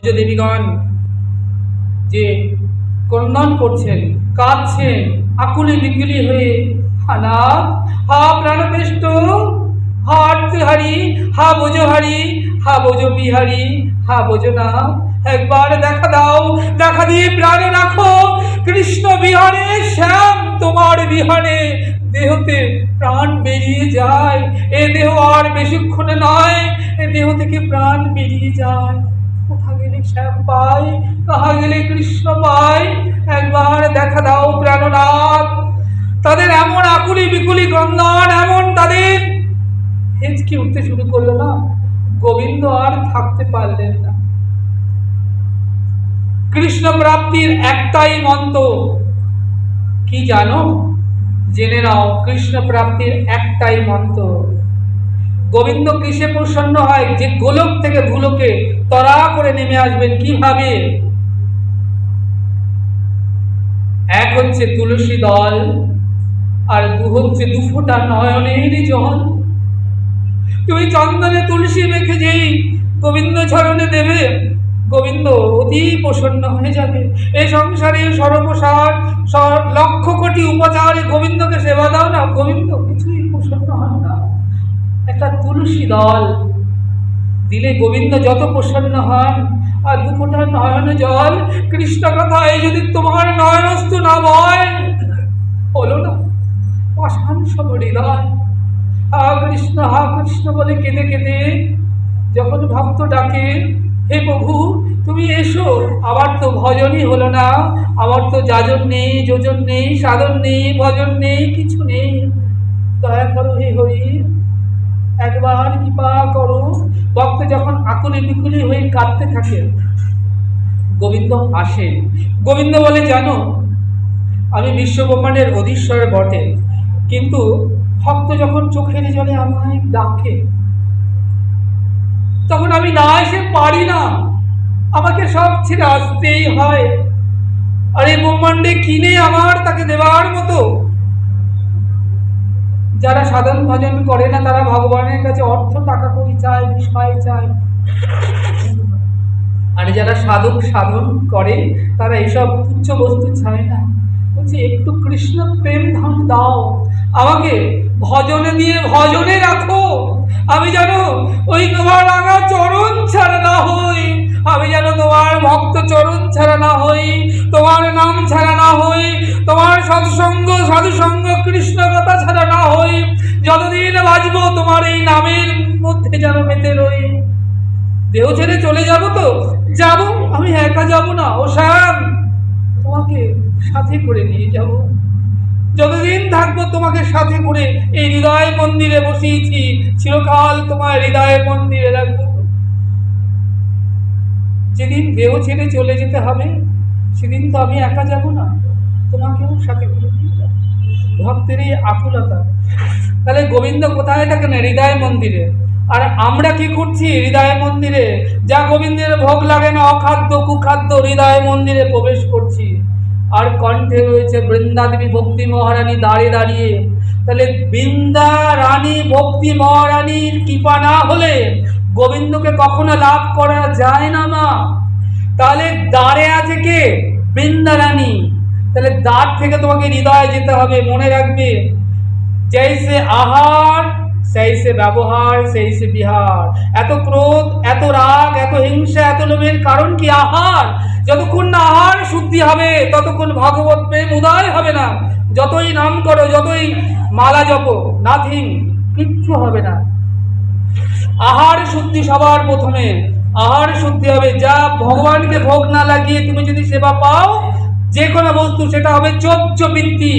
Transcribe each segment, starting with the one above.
দেবীগণ যে ক্রন্দন করছেন, কাঁদছেন আকুলি বিকুলি হয়ে, হানাথ, হা প্রাণপেষ্ট, হা আর্তহারি, হা বোঝহারি, হা বোঝ বিহারি, হা বোঝনাথ, একবার দেখা দাও, দেখা দিয়ে প্রাণে রাখো। কৃষ্ণ বিহারে, শ্যাম তোমার বিহারে দেহতে প্রাণ বেরিয়ে যায়। এ দেহ আর বেশিক্ষণে নয়, এ দেহ থেকে প্রাণ বেরিয়ে যায়। কোথা গেলে শ্যাম পাই, কাহা গেলে কৃষ্ণ পাই, একবার দেখা দাও প্রাণনাথ। তাদের এমন আকুলি বিকুলি ক্রন্দন, এমন তাদের হেঁচকি উঠতে শুরু করলো না, গোবিন্দ আর থাকতে পারলেন না। কৃষ্ণ প্রাপ্তির একটাই মন্ত্র কি জানো? জেনে নাও, কৃষ্ণ প্রাপ্তির একটাই মন্ত্র। গোবিন্দ কিসে প্রসন্ন হয়? যে গোলক থেকে ভুলোকে তরা করে নেমে আসবেন। কিভাবে? এক হচ্ছে তুলসী দল, আর দু হচ্ছে দুফোঁটা নয়নের জল। তুমি চন্দনে তুলসী মেখে যেই গোবিন্দ চরণে দেবে, গোবিন্দ অতি প্রসন্ন হয়ে যাবে। এই সংসারে সর্বসার লক্ষ কোটি উপচারে গোবিন্দকে সেবা দাও না, গোবিন্দ কিছুই প্রসন্ন হন না। একটা তুলসী দল দিলে গোবিন্দ যত প্রসন্ন হন, আর দু ফোঁটা নয়ন জল। কৃষ্ণ কথায় যদি তোমার নয়নস্তু না বয়, হলো না, পাষাণ সব হৃদয়। হা কৃষ্ণ বলে কেঁদে কেঁদে যখন ভক্ত ডাকে, হে প্রভু তুমি এসো, আমার তো ভজনই হলো না, আমার তো যাজন নেই, যোজন নেই, সাধন নেই, ভজন নেই, কিছু নেই, দয়া করো হে হরি, একবার কৃপা করো। ভক্ত যখন আকুলি বিকুলি হয়ে কাঁদতে থাকে, গোবিন্দ আসে। গোবিন্দ বলে, জানো আমি বিশ্বব্রহ্মাণ্ডের অধীশ্বর বটে, কিন্তু ভক্ত যখন চোখের জলে আমায় ডাকে, তখন আমি না এসে পারি না, আমাকে সব ছেড়ে আসতেই হয়। আর এই ব্রহ্মাণ্ডে কিনে আমার তাকে দেওয়ার মতো। যারা সাধন ভজন করে না, তারা ভগবানের কাছে অর্থ টাকা করি চায়, বিষয় চায়। আর যারা সাধক সাধন করে, তারা এইসব তুচ্ছ বস্তু চায় না। বলছে একটু কৃষ্ণ প্রেম ধন দাও, আমাকে ভজনে দিয়ে ভজনে রাখো। আমি যেন ওই তোমার রাঙা চরণ ছাড়া না হই, আমি যেন তোমার ভক্ত চরণ ছাড়া না হই, তোমার নাম ছাড়া না হই, তোমার সৎসঙ্গ সাধুসঙ্গ কৃষ্ণ কথা ছাড়া না হই। যতদিন বাঁচবো তোমার এই নামের মধ্যে যেন মেতে রই। দেহ ছেড়ে চলে যাব তো যাব, আমি একা যাব না, ও শ্যাম তোমাকে সাথে করে নিয়ে যাব। যতদিন থাকবো তোমাকে সাথে করে এই হৃদয় মন্দিরে বসিয়েছি, চিরকাল তোমার হৃদয় মন্দিরে রাখবো। যেদিন দেহ ছেড়ে চলে যেতে হবে, সেদিন তো আমি একা যাব না, তোমাকেও সাথে করে নিয়ে যাব। ভক্তের এই আকুলতা। তাহলে গোবিন্দ কোথায় থাকেন? হৃদয় মন্দিরে। আর আমরা কি করছি হৃদয় মন্দিরে? যা গোবিন্দের ভোগ লাগে না, অখাদ্য কুখাদ্য, হৃদয় মন্দিরে প্রবেশ করছি। আর কণ্ঠে রয়েছে বৃন্দা দেবী ভক্তি মহারানী দাঁড়িয়ে দাঁড়িয়ে। তাহলে বৃন্দা রানী ভক্তি মহারানীর কৃপা না হলে গোবিন্দকে কখনো লাভ করা যায় না মা। তাহলে দ্বারে আছে কে? বৃন্দা রানী। তাহলে দ্বার থেকে তোমাকে হৃদয়ে যেতে হবে। মনে রাখবে, जैसे आहार सैसे ব্যবহার সৈসে বিহার। এত ক্রোধ, এত রাগ, এত হিংসা, এত লোভের কারণ কি? আহার। যতক্ষণ না আহার শুদ্ধি হবে, ততক্ষণ ভগবত প্রেম উদয় হবে না। যতই নাম করো, যতই মালা জপো, নাথিং, কিচ্ছু হবে না। আহার শুদ্ধি সবার প্রথমে। আহার শুদ্ধি হবে। যা ভগবানকে ভোগ না লাগিয়ে তুমি যদি সেবা পাও, যে কোনো বস্তু, সেটা হবে চোদ্য বৃত্তি।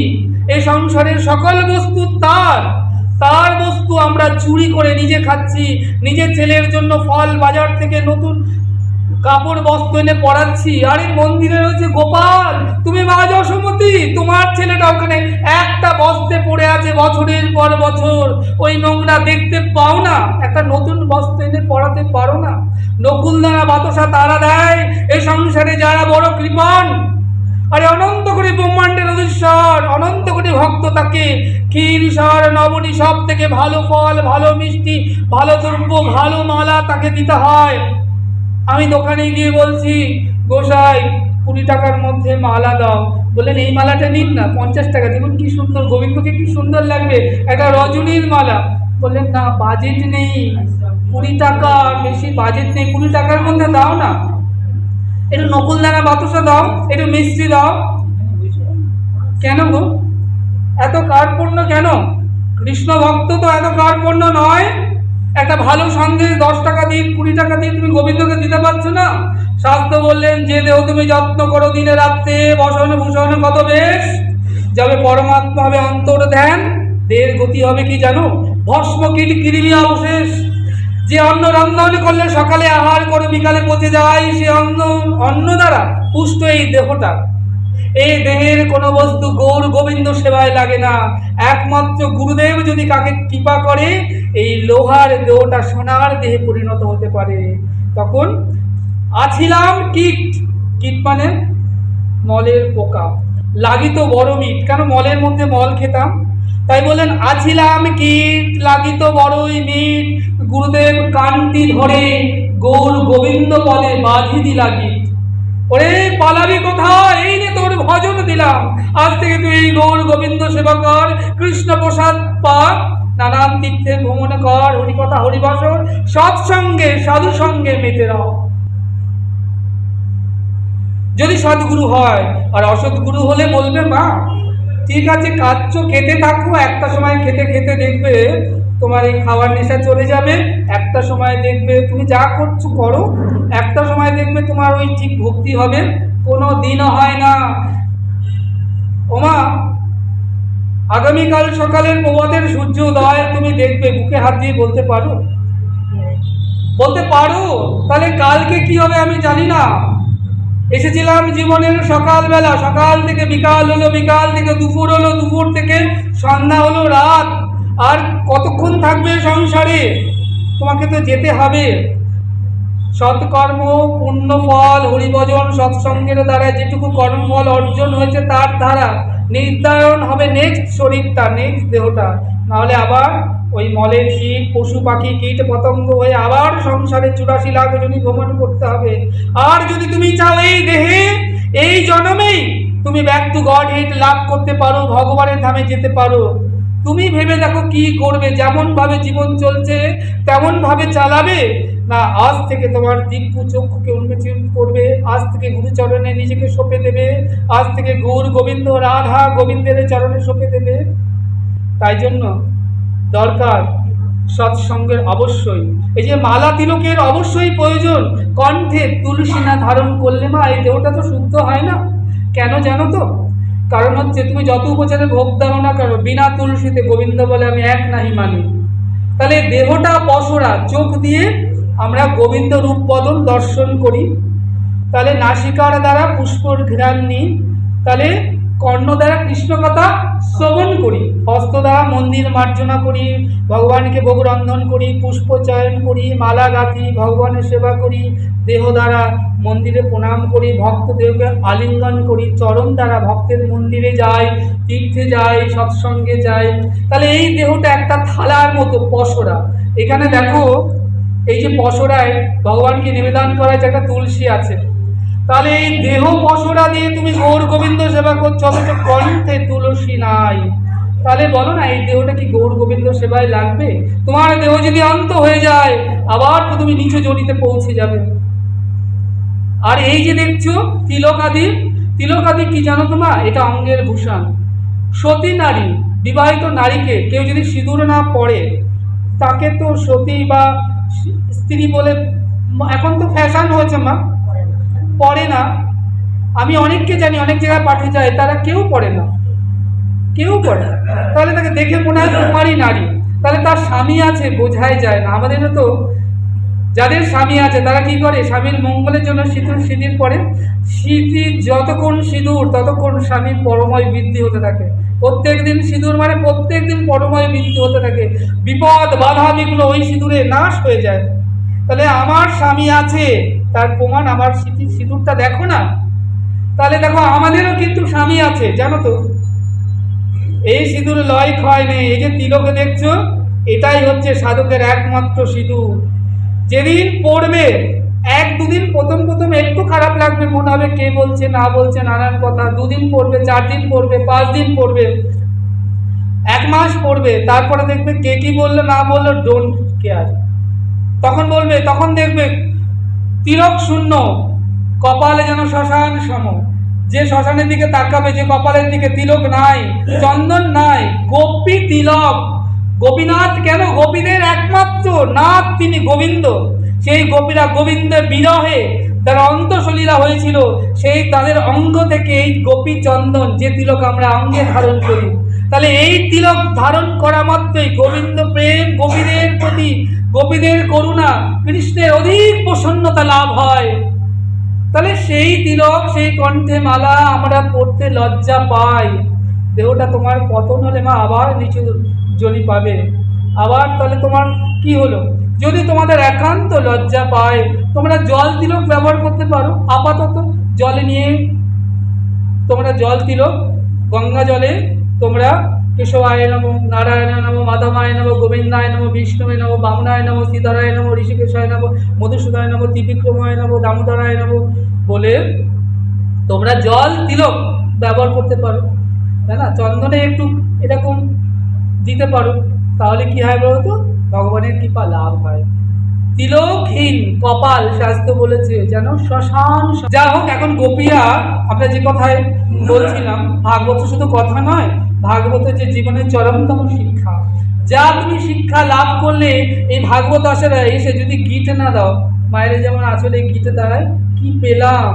এই সংসারের সকল বস্তু তার বস্তু আমরা চুরি করে নিজে খাচ্ছি। নিজের ছেলের জন্য ফল বাজার থেকে নতুন কাপড় বস্ত্র এনে পরাচ্ছি। আরে মন্দিরে রয়েছে গোপাল, তুমি মা যশোমতী, তোমার ছেলেটা ওখানে একটা বস্ত্রে পড়ে আছে বছরের পর বছর। ওই নোংরা দেখতে পাও না? একটা নতুন বস্ত্র এনে পরাতে পারো না? নকুলদানা বাতাসা তারা দেয় এই সংসারে যারা বড় কৃপণ। আরে অনন্ত করে ব্রহ্মাণ্ডের অধীশ্বর, অনন্ত করে ভক্ত তাকে ক্ষীর সার নবনী সব থেকে ভালো ফল, ভালো মিষ্টি, ভালো দ্রব্য, ভালো মালা তাকে দিতে হয়। আমি দোকানে গিয়ে বলছি, গোসাই 20 টাকার মধ্যে মালা দাও। বললেন এই মালাটা নিন না, 50 টাকা। দেখুন কি সুন্দর, গোবিন্দকে কি সুন্দর লাগবে, একটা রজনীর মালা। বললেন না, বাজেট নেই, 20 টাকা, বেশি বাজেট নেই, 20 টাকার মধ্যে দাও না, একটু নকুলদানা বাতাসা দাও, একটু মিষ্টি দাও। কেন গো, এত কার্পণ্য কেন? কৃষ্ণ ভক্ত তো এত কার্পণ্য নয়। একটা ভালো সন্দেশ 10 টাকা দিন, 20 টাকা দিন, তুমি গোবিন্দকে দিতে পারছো না? শাস্ত্র বললেন, যে দেহ তুমি যত্ন করো দিনে রাত্রে, বসন ভূষণ কত বেশ, যাবে পরমাত্মা হবে অন্তর ধ্যান, দেহের গতি হবে কি জানো? ভস্ম কীট কৃমি অবশেষ। যে অন্ন রন্ধন করলে সকালে আহার করে বিকালে পচে যায়, সে অন্ন দ্বারা পুষ্ট এই দেহটা। এই দেহের কোনো বস্তু গৌর গোবিন্দ সেবায় লাগে না। একমাত্র গুরুদেব যদি কাকে কৃপা করে, এই লোহার দেহটা সোনার দেহে পরিণত হতে পারে। তখন আছিলাম কীট, কীট মানে মলের পোকা, লাগিত বড় মিট, কেন মলের মধ্যে মল খেতাম, তাই বলেন আছিলাম কীট, লাগিত বড়ই মিট, গুরুদেব কান্তি ধরে গৌর গোবিন্দ পদে বাঁধি দিলা গীত। ওরে পালাবি কোথায়, এই নে তোর ভজন দিলাম, আজ থেকে তুই এই গৌর গোবিন্দ সেবা কর, কৃষ্ণ প্রসাদ পা, নানান তীর্থে ভ্রমণ কর, হরিকথা হরিবাসর, সৎসঙ্গে সাধু সঙ্গে মেতে রহ। যদি সদ্গুরু হয়, আর অসৎগুরু হলে বলবে মা ঠিক আছে খাচ্ছ, খেতে থাকো, একটা সময় খেতে খেতে দেখবে তোমার এই খাওয়ার নেশা চলে যাবে, একটা সময় দেখবে তুমি যা করছো করো, একটা সময় দেখবে তোমার ওই ঠিক ভক্তি হবে। কোনো দিনও হয় না। ওমা, আগামীকাল সকালের প্রভাতের সূর্য উদয় তুমি দেখবে, বুকে হাত দিয়ে বলতে পারো? বলতে পারো? তাহলে কালকে কি হবে আমি জানি না। এসেছিলাম জীবনের সকালবেলা, সকাল থেকে বিকাল হলো, বিকাল থেকে দুপুর হলো, দুপুর থেকে সন্ধ্যা হলো, রাত। আর কতক্ষণ থাকবে সংসারে? তোমাকে তো যেতে হবে। সৎকর্ম, পুণ্যফল, হরিভজন, সৎসঙ্গের দ্বারা যেটুকু কর্মফল অর্জন হয়েছে তার দ্বারা নির্ধারণ হবে নেক্সট শরীরটা, নেক্সট দেহটা। নাহলে আবার ওই মলের কীট, পশু পাখি, কীট পতঙ্গ হয়ে আবার সংসারে 84 লাখ জনই ভ্রমণ করতে হবে। আর যদি তুমি চাও এই দেহে এই জন্মেই তুমি ব্যাক টু গড হেড লাভ করতে পারো, ভগবানের ধামে যেতে পারো, তুমি ভেবে দেখো কি করবে। যেমন ভাবে জীবন চলছে তেমন ভাবে চালাবে না, আজ থেকে তোমার দিব্য চক্ষুকে উন্মোচন করবে, আজ থেকে গুরুচরণে নিজেকে সঁপে দেবে, আজ থেকে গৌর গোবিন্দ রাধা গোবিন্দের চরণে সঁপে দেবে। তাই জন্য দরকার সৎসঙ্গের অবশ্যই। এই যে মালা তিলকের অবশ্যই প্রয়োজন। কণ্ঠে তুলসী না ধারণ করলে মা এই দেহটা তো শুদ্ধ হয় না। কেন জানো তো? কারণ হচ্ছে তুমি যত উপচারে ভোগ দাও না কেন, বিনা তুলসীতে গোবিন্দ বলে আমি এক নাহি মানি। তাহলে দেহটা পসরা, চোখ দিয়ে আমরা গোবিন্দ রূপ বদন দর্শন করি, তাহলে নাসিকার দ্বারা পুষ্পর ঘ্রাণ নিই, তাহলে কর্ণ দ্বারা কৃষ্ণ কথা শ্রবণ করি, হস্ত দ্বারা মন্দির মার্জনা করি, ভগবানকে ভোগ রন্ধন করি, পুষ্প চয়ন করি, মালা গাঁথি, ভগবানের সেবা করি, দেহ দ্বারা মন্দিরে প্রণাম করি, ভক্ত দেহকে আলিঙ্গন করি, চরণ দ্বারা ভক্তের মন্দিরে যাই, তীর্থে যাই, সৎসঙ্গে যাই। তাহলে এই দেহটা একটা থালার মতো পসরা। এখানে দেখো এই যে পসরায় ভগবানকে নিবেদন করার যে একটা তুলসী আছে, তাহলে এই দেহ পসরা দিয়ে তুমি গৌর গোবিন্দ সেবা করছো, অথচ কণ্ঠে তুলসী নাই। তাহলে বলো না এই দেহটা কি গৌর গোবিন্দ সেবায় লাগবে? তোমার দেহ যদি অন্ত হয়ে যায় আবার তো তুমি নিচু জনিতে পৌঁছে যাবে। আর এই যে দেখছো তিলকাদি, তিলকাদি কি জানো তোমা? এটা অঙ্গের ভূষণ। সতী নারী, বিবাহিত নারীকে কেউ যদি সিঁদুর না পরে তাকে তো সতী বা স্ত্রী বলে, এখন তো ফ্যাশন হয়েছে মা, পড়ে না। আমি অনেককে জানি অনেক জায়গায় পাঠিয়ে যায়, তারা কেউ পড়ে না, কেউ পড়ে না। তাহলে তাকে দেখে মনে হয় কুমারী নারী, তাহলে তার স্বামী আছে বোঝাই যায় না। আমাদের তো যাদের স্বামী আছে তারা কি করে? স্বামীর মঙ্গলের জন্য সিঁদুর পরে। সিঁথির যতক্ষণ সিঁদুর ততক্ষণ স্বামীর পরময় বৃদ্ধি হতে থাকে। প্রত্যেক দিন সিঁদুর মানে প্রত্যেক দিন পরময় বৃদ্ধি হতে থাকে। বিপদ বাধা বিঘ্ন ওই সিঁদুরে নাশ হয়ে যায়। তাহলে আমার স্বামী আছে তার প্রমাণ আমার সিঁদুরটা দেখো না। তাহলে দেখো আমাদেরও কিন্তু স্বামী আছে জানো তো। এই সিঁদুর লয় ক্ষয় নেই। এই যে তিলকে দেখছো এটাই হচ্ছে সাধকের একমাত্র সিঁদুর। যেদিন পড়বে এক দুদিন প্রথম প্রথম একটু খারাপ লাগবে, মনে হবে কে বলছে না বলছে নানান কথা, 2 দিন পড়বে, 4 দিন পড়বে, 5 দিন পড়বে, 1 মাস পড়বে, তারপরে দেখবে কে কি বললো না বললো ডোন্ট কেয়ার। তখন বলবে, তখন দেখবে তিলক শূন্য, কপালে যেন শ্মশান সম। যে শ্মশানের দিকে তাকাবে, যে কপালের দিকে তিলক নাই, চন্দন নাই, গোপী তিলক, গোপীনাথ কেন, গোপীদের একমাত্র নাথ তিনি গোবিন্দ। সেই গোপীরা গোবিন্দের বিরহে তারা অন্তঃসলীলা হয়েছিল, সেই তাদের অঙ্গ থেকে এই গোপী চন্দন, যে তিলক আমরা অঙ্গে ধারণ করি, তাহলে এই তিলক ধারণ করা মাত্রই গোবিন্দ প্রেম, গোপীদের প্রতি গোপীদের করুণা, কৃষ্ণের অধিক প্রসন্নতা লাভ হয়। তাহলে সেই তিলক, সেই কণ্ঠে মালা আমরা পড়তে লজ্জা পাই। দেহটা তোমার পতন হলে মা আবার নিচু জলি পাবে, আবার তাহলে তোমার কি হলো? যদি তোমাদের একান্ত লজ্জা পায়, তোমরা জল তিলক ব্যবহার করতে পারো। আপাতত জলে নিয়ে তোমরা জল তিলক, গঙ্গা জলে তোমরা কেশবায় নমো, নারায়ণ নমো, মাধবায় নমো, গোবিন্দায় নমো, বিষ্ণুবে নমো, বামনায় নমো, সীতারায় নমো, ঋষিকেশায় নমো, মধুসূদনায় নমো, ত্রিবিক্রমায় নমো, দামোদরায় নমো বলে তোমরা জল তিলক ব্যবহার করতে পারো, তাই না? চন্দনে একটু এরকম দিতে পারো, তাহলে কি হয় বলতো? ভগবানের কৃপা লাভ হয়। তিলকহীন কপাল শাস্ত্র বলেছে যেন শ্মশান। যা হোক, এখন গোপীরা, আমরা যে কথায় বলছিলাম, ভাগবত শুধু কথা নয়, ভাগবত যে জীবনের চরমতম শিক্ষা। যা তুমি শিক্ষা লাভ করলে এই ভাগবত আসলে এসে যদি গীত না দাও, মায়ের যেমন আসলে গীতে দাঁড়ায় কি পেলাম,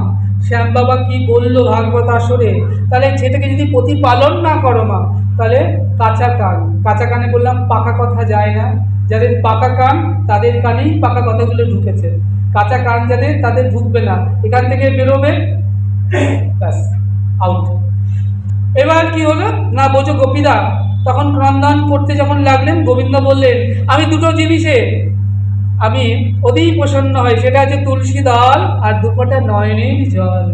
শ্যাম বাবা কি বললো ভাগবত আসরে, তাহলে সেটাকে যদি প্রতিপালন না করো মা, তাহলে কাঁচা কান, কাঁচা কানে বললাম পাকা কথা যায় না, যাদের পাকা কান তাদের কানেই পাকা কথাগুলো ঢুকেছে, কাঁচা কান যাদের তাদের ঢুকবে না, এখান থেকে বেরোবে, ব্যাস আউট। এবার কি হলো না, বোঝো গোপীরা তখন ক্রন্দন করতে যখন লাগলেন, গোবিন্দ বললেন আমি দুটো জিনিসে আমি অতি প্রসন্ন হই, সেটা হচ্ছে তুলসী দল আর 2 ফোঁটা নয়নের জল।